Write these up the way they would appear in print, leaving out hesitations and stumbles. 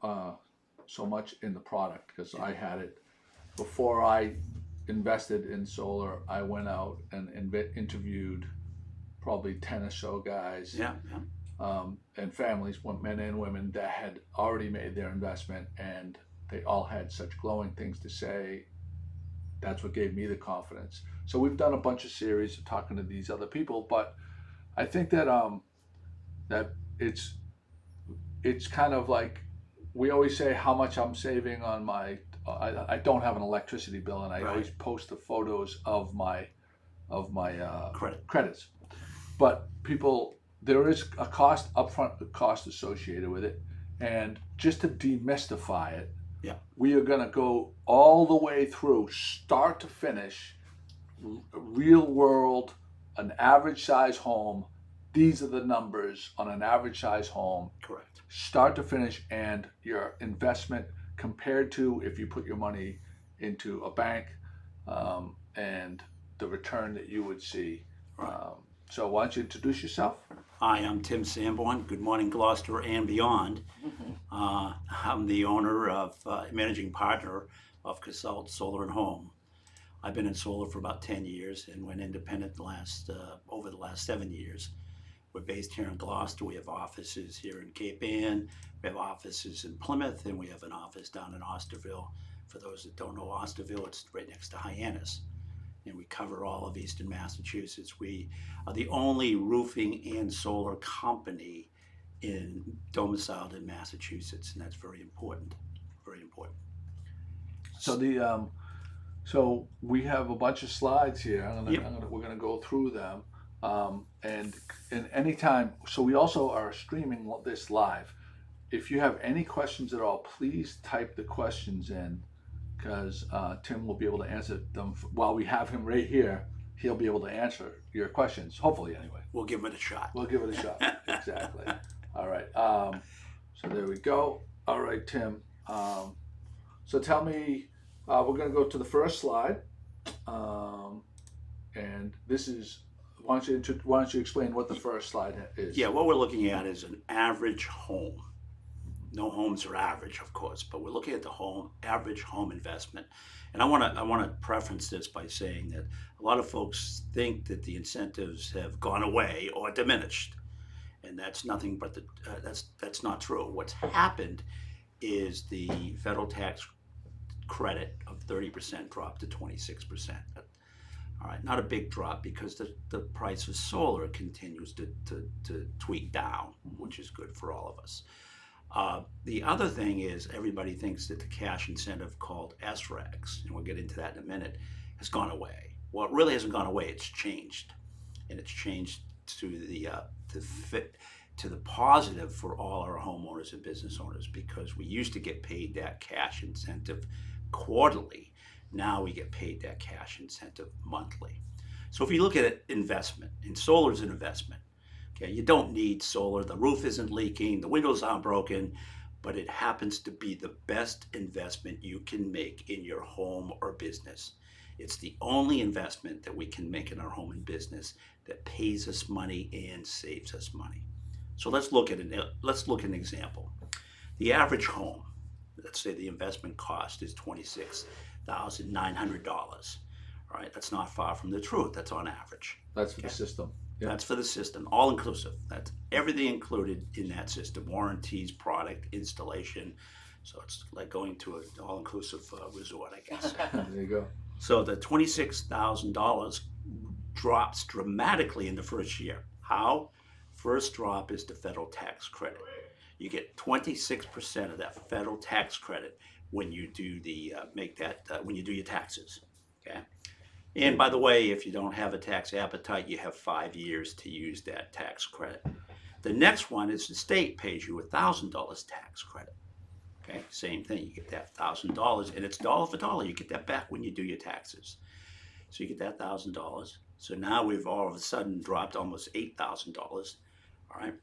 so much in the product because I had it before I invested in solar. I went out and interviewed probably 10 or so guys, Yeah, yeah. and families, men and women, that had already made their investment, and they all had such glowing things to say. That's what gave me the confidence. So we've done a bunch of series of talking to these other people, but I think that that it's kind of like we always say how much I'm saving on my. I don't have an electricity bill, and I Right. always post the photos of my Credit. credits. But people, there is a cost upfront, a cost associated with it, and just to demystify it, Yeah. we are going to go all the way through, start to finish, real world, an average size home. These are the numbers on an average size home, Correct. start to finish, and your investment compared to if you put your money into a bank, and the return that you would see. Right. So why don't you introduce yourself? Hi, I'm Tim Sanborn. Good morning, Gloucester and beyond. I'm the owner of, managing partner of Casalt Solar and Home. I've been in solar for about 10 years and went independent over the last 7 years. We're based here in Gloucester. We have offices here in Cape Ann. We have offices in Plymouth, and we have an office down in Osterville. For those that don't know Osterville, it's right next to Hyannis. And we cover all of Eastern Massachusetts. We are the only roofing and solar company domiciled in Massachusetts, and that's very important. Very important. So so we have a bunch of slides here. Yep. We're gonna go through them, and anytime. So we also are streaming this live. If you have any questions at all, please type the questions in, because Tim will be able to answer them while we have him right here. He'll be able to answer your questions, hopefully, anyway. We'll give it a shot. We'll give it a shot. Exactly. All right. So there we go. All right, Tim. So tell me, we're going to go to the first slide, and this is. Why don't you explain what the first slide is? Yeah, what we're looking at is an average home. No homes are average, of course, but we're looking at the average home investment. And I want to preference this by saying that a lot of folks think that the incentives have gone away or diminished, and that's nothing but that's not true. What's happened is the federal tax credit of 30% dropped to 26%. All right, not a big drop because the price of solar continues to tweak down, which is good for all of us. The other thing is everybody thinks that the cash incentive called SRECs, and we'll get into that in a minute, has gone away. Well, it really hasn't gone away. It's changed, and it's changed to the positive for all our homeowners and business owners, because we used to get paid that cash incentive quarterly. Now we get paid that cash incentive monthly. So if you look at it, investment, and solar is an investment. Okay, you don't need solar. The roof isn't leaking, the windows aren't broken, but it happens to be the best investment you can make in your home or business. It's the only investment that we can make in our home and business that pays us money and saves us money. So let's look at an example. The average home, let's say the investment cost is $26,900. All right, that's not far from the truth. That's on average. That's for the system. Yeah. That's for the system, all inclusive. That's everything included in that system: warranties, product, installation. So it's like going to an all-inclusive resort, I guess. There you go. So the $26,000 drops dramatically in the first year. How? First drop is the federal tax credit. You get 26% of that federal tax credit when you do when you do your taxes. Okay. And by the way, if you don't have a tax appetite, you have 5 years to use that tax credit. The next one is the state pays you $1,000 tax credit. Okay, same thing. You get that $1,000, and it's dollar for dollar. You get that back when you do your taxes. So you get that $1,000. So now we've all of a sudden dropped almost $8,000. All right.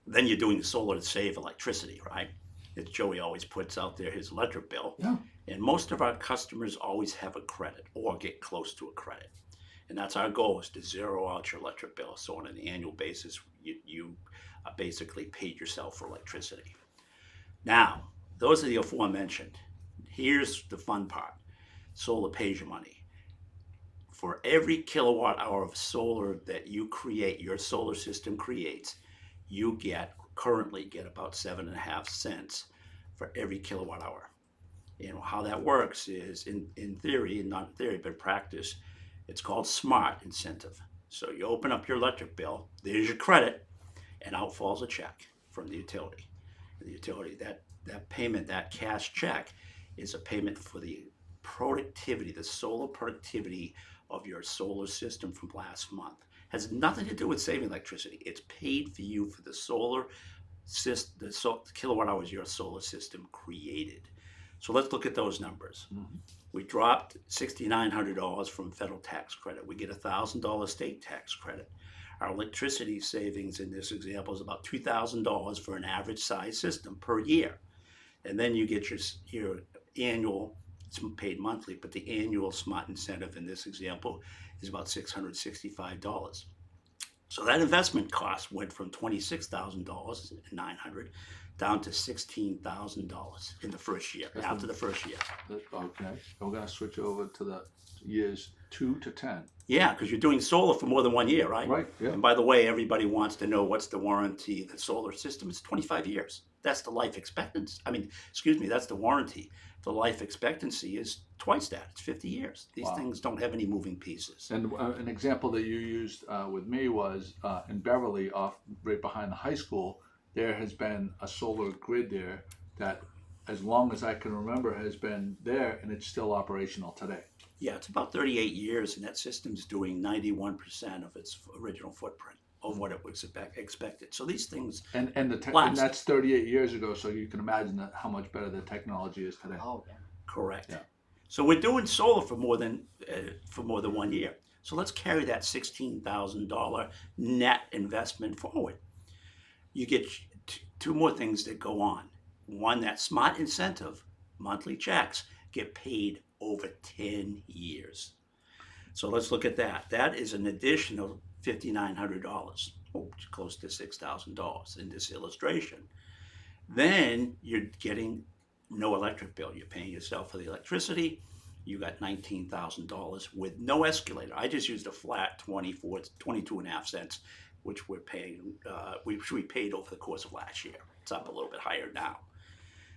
Then you're doing the solar to save electricity, right? As Joey always puts out there his electric bill. Yeah. And most of our customers always have a credit or get close to a credit. And that's our goal, is to zero out your electric bill. So on an annual basis, you basically paid yourself for electricity. Now, those are the aforementioned. Here's the fun part. Solar pays your money. For every kilowatt hour of solar that you create, your solar system creates, you currently get about 7.5 cents for every kilowatt hour. And how that works is in theory, and not in theory, but in practice, it's called smart incentive. So you open up your electric bill, there's your credit, and out falls a check from the utility. And the utility, that payment, that cash check, is a payment for the productivity, the solar productivity of your solar system from last month. Has nothing to do with saving electricity. It's paid for you for the solar system, the kilowatt hours your solar system created. So let's look at those numbers. Mhm. We dropped $6,900 from federal tax credit. We get $1,000 state tax credit. Our electricity savings in this example is about $2,000 for an average size system per year. And then you get your annual, it's paid monthly, but the annual smart incentive in this example is about $665. So that investment cost went from $26,900 down to $16,000 in the first year, That's after the first year. Okay. We're going to switch over to the years 2 to 10. Yeah, because you're doing solar for more than 1 year, right? Right. Yeah. And by the way, everybody wants to know what's the warranty of the solar system. It's 25 years. That's the life expectancy. That's the warranty. The life expectancy is twice that. It's 50 years. These Wow. things don't have any moving pieces. And an example that you used with me was in Beverly, off right behind the high school. There has been a solar grid there that, as long as I can remember, has been there, and it's still operational today. Yeah, it's about 38 years, and that system's doing 91% of its original footprint of what it was expected. So these things And last. that's 38 years ago. So you can imagine how much better the technology is today. Oh, yeah. Correct. Yeah. So we're doing solar for more than 1 year. So let's carry that $16,000 net investment forward. You get two more things that go on. One, that smart incentive, monthly checks get paid over 10 years. So let's look at that. That is an additional $5,900, close to $6,000 in this illustration. Then you're getting no electric bill. You're paying yourself for the electricity. You got $19,000 with no escalator. I just used a flat 22.5 cents, which we're paying, which we paid over the course of last year. It's up a little bit higher now.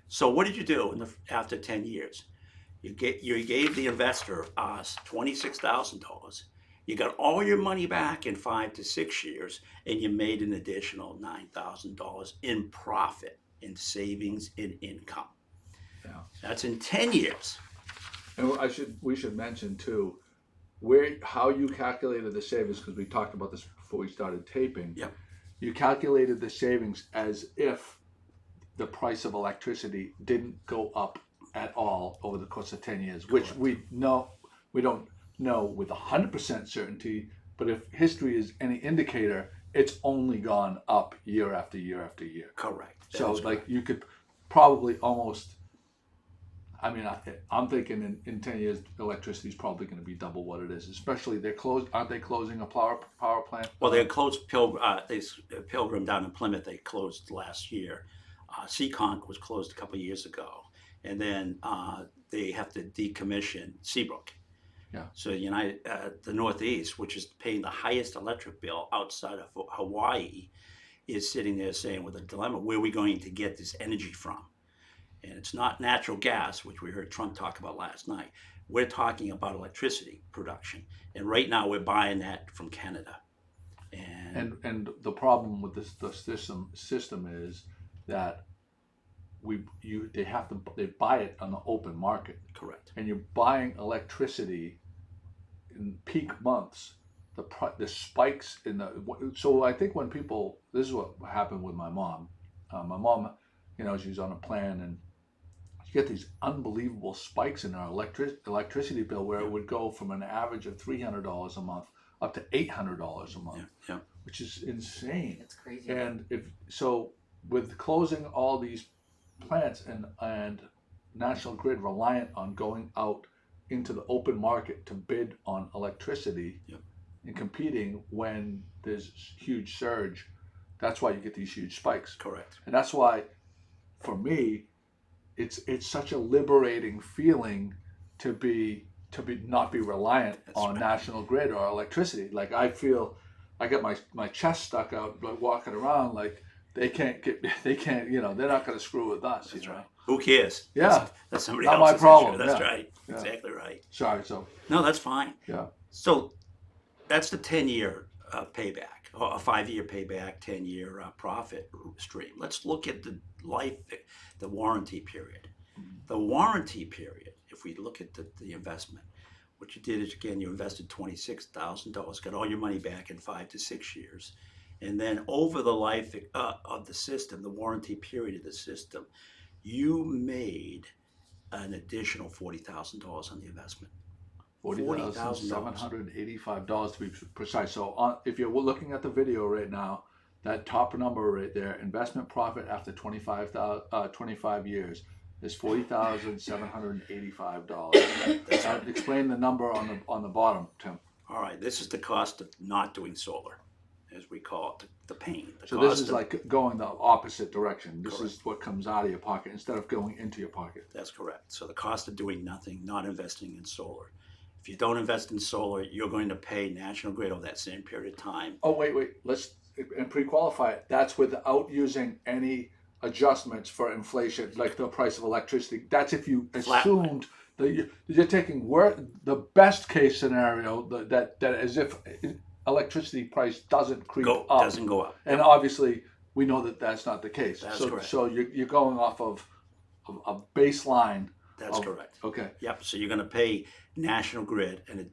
So what did you do after 10 years? You gave the investor us $26,000. You got all your money back in 5 to 6 years, and you made an additional $9,000 in profit, in savings, in income. Yeah. That's in 10 years. And we should mention too, how you calculated the savings, because we talked about this before we started taping. Yep. You calculated the savings as if the price of electricity didn't go up at all over the course of 10 years, which Correct. we don't know with 100% certainty, but if history is any indicator, it's only gone up year after year after year. Correct. That So is like correct. you could probably almost, I'm thinking in 10 years, electricity is probably going to be double what it is, especially aren't they closing a power plant? Well, they closed Pilgrim down in Plymouth. They closed last year. Seekonk was closed a couple of years ago, and then they have to decommission Seabrook. Yeah. So the Northeast, which is paying the highest electric bill outside of Hawaii, is sitting there saying with a dilemma: where are we going to get this energy from? And it's not natural gas, which we heard Trump talk about last night. We're talking about electricity production, and right now we're buying that from Canada. And the problem with the system is that they buy it on the open market, Correct. and you're buying electricity in peak months. The spikes so I think this is what happened with my mom. My mom, she's on a plan, and you get these unbelievable spikes in our electricity bill, where it would go from an average of $300 a month up to $800 a month, Yeah. which is insane. It's crazy. And with closing all these plants and National Grid reliant on going out into the open market to bid on electricity, Yep. and competing when there's huge surge, that's why you get these huge spikes. Correct. And that's why, for me, it's such a liberating feeling to be not be reliant That's on right. national grid or electricity. Like I feel, I get my chest stuck out like walking around. Like they can't, they're not going to screw with us. That's right. Who cares? Yeah, That's somebody not my else's issue. problem. That's Yeah, right. yeah. Exactly right. Sorry. So No, that's fine. yeah, So that's the 10-year payback, or a 5-year payback, 10-year profit stream. Let's look at the warranty period. The warranty period, if we look at the investment, what you did is, again, you invested $26,000, got all your money back in 5 to 6 years. And then over the life of the system, the warranty period of the system, you made an additional $40,000 on the investment. $40,000. $40,785 to be precise. So if you're looking at the video right now, that top number right there, investment profit after 25 years, is $40,785. That's right. Explain the number on the bottom, Tim. All right, this is the cost of not doing solar, as we call it, the pain. So this is like going the opposite direction. This is what comes out of your pocket instead of going into your pocket. That's correct. So the cost of doing nothing, not investing in solar. If you don't invest in solar, you're going to pay National Grid over that same period of time. Oh, wait. Let's pre-qualify it. That's without using any adjustments for inflation, like the price of electricity. That's if you assumed that you're taking the best case scenario, that as if electricity price doesn't creep up. Doesn't go up. And obviously, we know that that's not the case. That's so, correct. So you're going off of a baseline. That's correct. Okay. Yep. So you're going to pay National Grid, and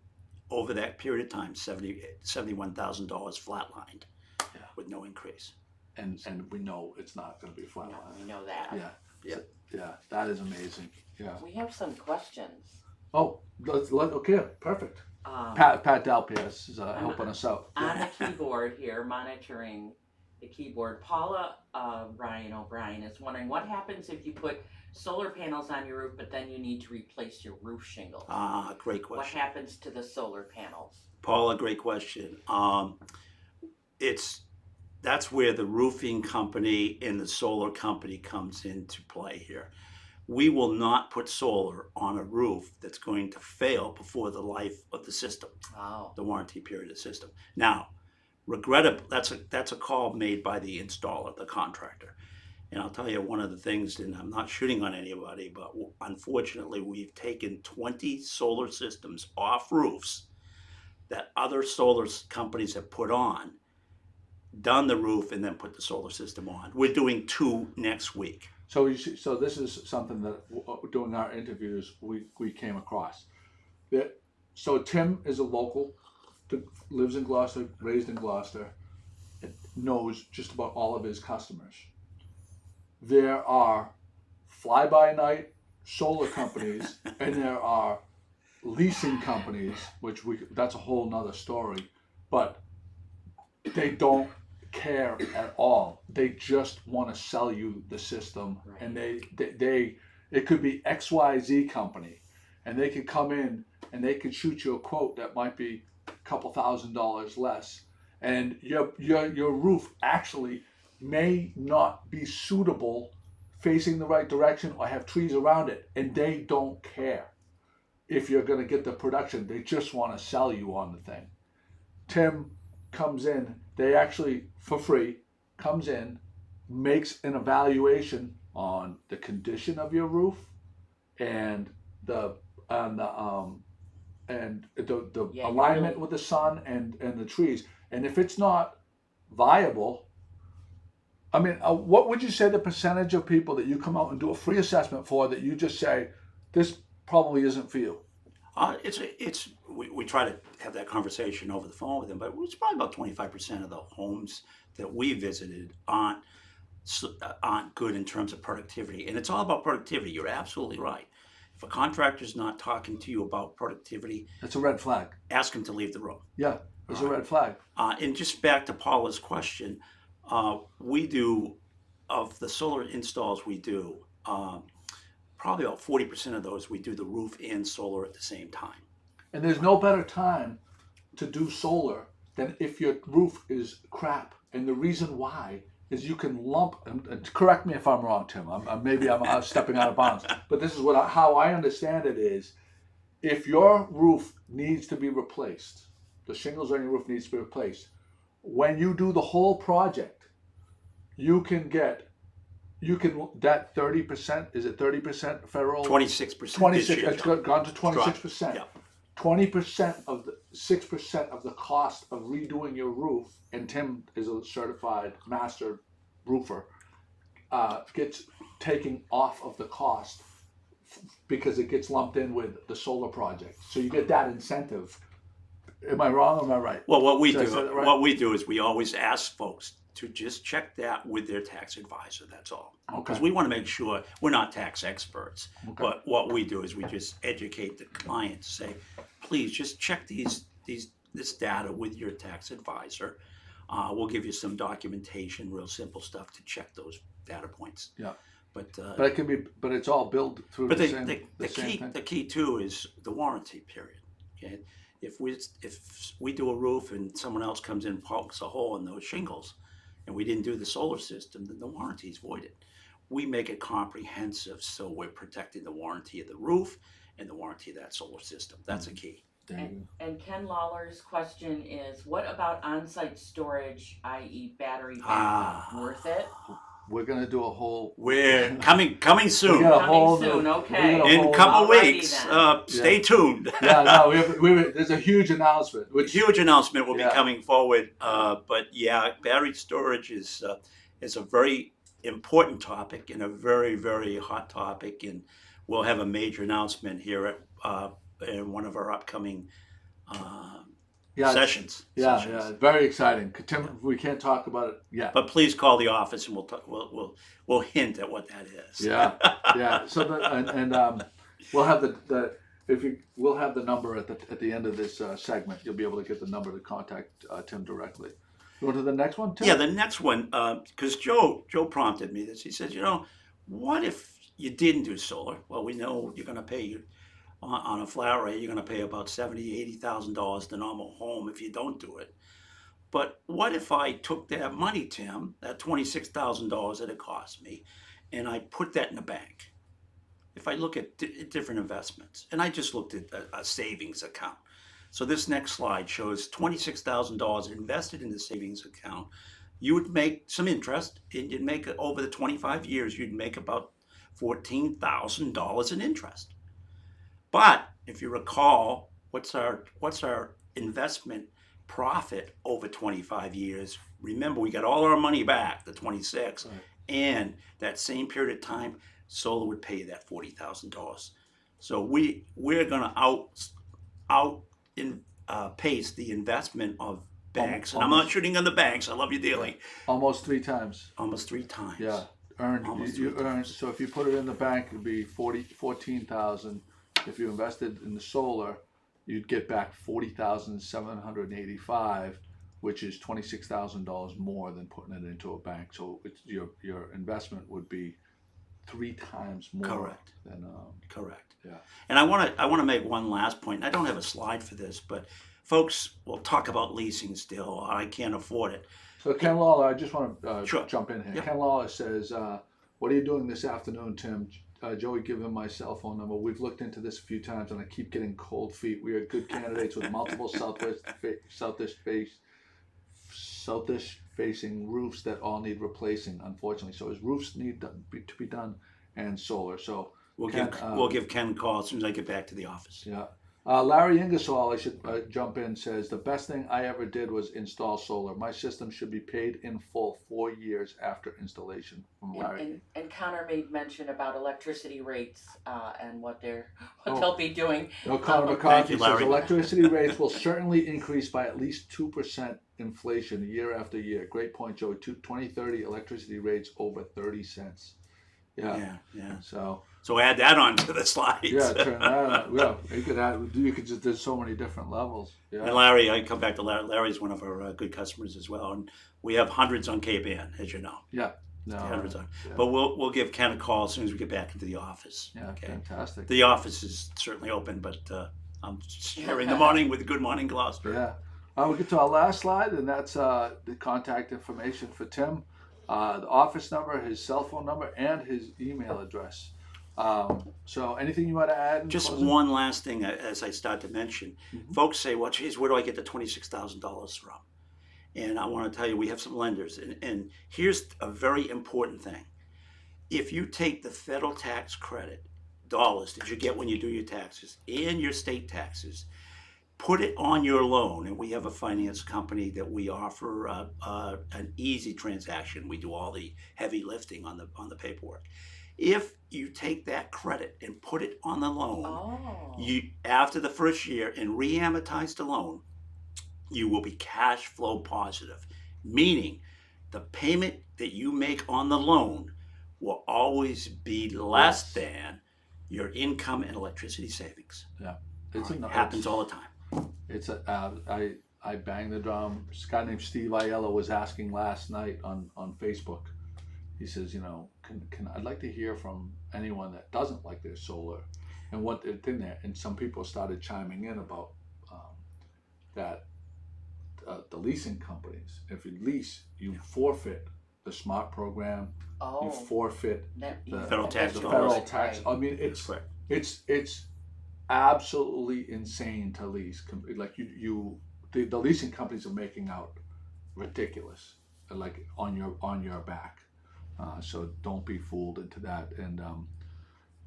over that period of time, $71,000 flatlined, with no increase. And we know it's not going to be flatline. No, we know that. Yeah. Yeah. That is amazing. Yeah. We have some questions. Oh, okay, perfect. Um, Pat Dalpias is helping us out. On the keyboard here, monitoring the keyboard, Paula Ryan O'Brien is wondering what happens if you put solar panels on your roof, but then you need to replace your roof shingles. Great What question. happens to the solar panels? Paula, great question. That's where the roofing company and the solar company comes into play here. We will not put solar on a roof that's going to fail before the life of the system, Oh, the warranty period of the system. Now, regrettably, that's a call made by the installer, the contractor. And I'll tell you one of the things, and I'm not shooting on anybody, but unfortunately, we've taken 20 solar systems off roofs that other solar companies have put on, done the roof, and then put the solar system on. We're doing 2 next week. So so this is something that during our interviews we came across. So Tim is a local, lives in Gloucester, raised in Gloucester, knows just about all of his customers. There are fly-by-night solar companies and there are leasing companies, which that's a whole nother story, but they don't care at all. They just want to sell you the system. Right. And they it could be XYZ company, and they could come in and they could shoot you a quote that might be a couple $1,000s less, and your roof actually may not be suitable facing the right direction or have trees around it, and they don't care if you're going to get the production. They just want to sell you on the thing. Tim comes in, they actually for free comes in, makes an evaluation on the condition of your roof and the Yeah, alignment really- with the sun and the trees. And if it's not viable, I mean, what would you say the percentage of people that you come out and do a free assessment for that you just say this probably isn't for you? We try to have that conversation over the phone with them, but it's probably about 25% of the homes that we visited aren't good in terms of productivity. And it's all about productivity. You're absolutely right. If a contractor's not talking to you about productivity, That's a red flag. ask him to leave the room. Yeah, it's a red flag. And just back to Paula's question, we do, of the solar installs we do, probably about 40% of those, we do the roof and solar at the same time. And there's no better time to do solar than if your roof is crap. And the reason why is you can lump, and correct me if I'm wrong, Tim. Maybe I'm stepping out of bounds, but this is how I understand it is, if your roof needs to be replaced, the shingles on your roof needs to be replaced. When you do the whole project, you can get, that 30%, is it 30% federal? 26% this 26, year. it's gone to 26%. Yeah. 20% of the 6% of the cost of redoing your roof, and Tim is a certified master roofer, gets taken off of the cost because it gets lumped in with the solar project. So you get that incentive. Am I wrong or am I right? Well, what we Did I do, say that right? what we do is we always ask folks to just check that with their tax advisor. That's all. Because Okay. we want to make sure we're not tax experts. Okay. But what we do is we just educate the client to say, please just check this data with your tax advisor. We'll give you some documentation, real simple stuff to check those data points. Yeah. But But it can be, but it's all billed through but the the, same, the, the the same key thing. the key too is the warranty period. Okay, if we do a roof and someone else comes in and pokes a hole in those shingles, and we didn't do the solar system, then the warranty is voided. We make it comprehensive, so we're protecting the warranty of the roof and the warranty of that solar system. That's a key. There you And Ken Lawler's question is, what about on-site storage, i.e. battery backup, Ah. worth it? go. We're gonna do a whole. We're coming soon. We got a Coming whole soon, new- okay. we got In a couple Alrighty weeks, then. stay tuned. Yeah, no, there's a huge announcement. Which Huge announcement will Yeah. be coming forward. But yeah, battery storage is a very important topic and a very, very hot topic, and we'll have a major announcement here at in one of our upcoming yeah, sessions. yeah, very exciting. Tim, we can't talk about it yet. But please call the office and we'll talk. We'll hint at what that is. Yeah, yeah. So we'll have we'll have the number at the end of this segment. You'll be able to get the number to contact Tim directly. You want to the next one, Tim? Yeah, the next one, because Joe prompted me this. He says, what if you didn't do solar? Well, we know you're going to pay on a flat rate. You're going to pay about $70,000-$80,000 to normal home if you don't do it. But what if I took that money, Tim, that $26,000 that it cost me, and I put that in the bank? If I look at different investments, and I just looked at a savings account. So this next slide shows $26,000 invested in the savings account. You would make some interest, and you'd make over the 25 years, you'd make about $14,000 in interest. But if you recall, what's our investment profit over 25 years? Remember, we got all our money back, the 26, Right. and that same period of time, solar would pay you that $40,000. So we're gonna pace the investment of banks, and I'm not shooting on the banks. I love you dearly. Almost 3 times. Almost 3 times. Yeah, earned. Almost You 3 earned. times. So if you put it in the bank, it'd be 14,000. If you invested in the solar, you'd get back 40,785, which is $26,000 more than putting it into a bank. So your investment would be 3 times more. Correct. Than Correct. Yeah. And I want to make one last point. I don't have a slide for this, but folks will talk about leasing still. I can't afford it. So Ken Lawler, I just want to Sure. jump in here. Yep. Ken Lawler says, "What are you doing this afternoon, Tim?" Joey, give him my cell phone number. We've looked into this a few times, and I keep getting cold feet. We are good candidates with multiple southeast facing roofs that all need replacing, unfortunately. So his roofs need to be done, and solar. So We'll Ken, give Ken a call as soon as I get back to the office. yeah. Larry Ingersoll, I should jump in, says, the best thing I ever did was install solar. My system should be paid in full 4 years after installation. From Larry. And Connor made mention about electricity rates and what Oh. they'll be doing. No, Connor Thank McCarthy you, says Larry. electricity rates will certainly increase by at least 2% inflation year after year. Great point, Joey. 2030 electricity rates over 30 cents. Yeah. Yeah. So add that on to the slides. yeah, turn that on. Yeah, you could just, there's so many different levels. Yeah. And Larry, I come back to Larry. Larry's one of our good customers as well, and we have hundreds on K-Band, as you know. Yeah. No. Hundreds on. Yeah. But we'll give Ken a call as soon as we get back into the office. Yeah. Okay. Fantastic. The office is certainly open, but I'm here in the morning with Good Morning Gloucester. Yeah. We'll get to our last slide, and that's the contact information for Tim. the office number, his cell phone number, and his email address. So anything you want to add? In Just closing? one last thing as I start to mention. Mhm. Folks say, well, geez, where do I get the $26,000 from? And I want to tell you, we have some lenders. And here's a very important thing. If you take the federal tax credit, dollars that you get when you do your taxes, and your state taxes, put it on your loan, and we have a finance company that we offer an easy transaction. We do all the heavy lifting on the paperwork. If you take that credit and put it on the loan, Oh. you after the first year and re-amortize the loan, you will be cash flow positive, meaning the payment that you make on the loan will always be less than your income and electricity savings. Yeah, it's It happens all the time. It's a, I bang the drum. This guy named Steve Aiello was asking last night on Facebook. He says, you know, can I'd like to hear from anyone that doesn't like their solar and what they're in there. And some people started chiming in about that the leasing companies. If you lease, you forfeit the SMART program. You Oh. forfeit the Federal tax the dollars. federal tax. I mean, Correct. it's absolutely insane to lease. Like the leasing companies are making out ridiculous, like on your back. So don't be fooled into that. And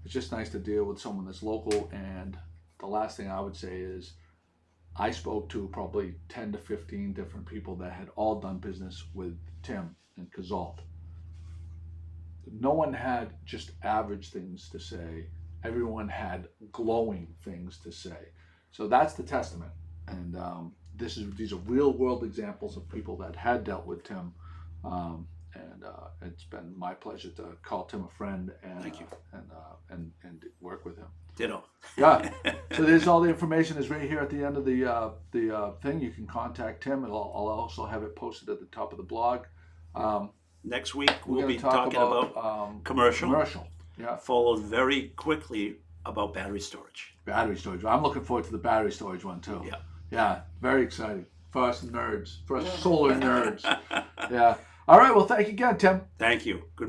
it's just nice to deal with someone that's local. And the last thing I would say is, I spoke to probably 10 to 15 different people that had all done business with Tim and Kazalt. No one had just average things to say. Everyone had glowing things to say. So that's the testament. And these are real world examples of people that had dealt with Tim. And it's been my pleasure to call Tim a friend and Thank you. And work with him. Ditto. Yeah. So there's all the information is right here at the end of the thing. You can contact Tim, and I'll also have it posted at the top of the blog. Next week We're we'll going be to talk talking about commercial, Yeah, followed very quickly about battery storage. battery storage. I'm looking forward to the battery storage one too. Yeah. Yeah, very exciting for us nerds, for us solar nerds. Yeah. All right. Well, thank you again, Tim. Thank you. Good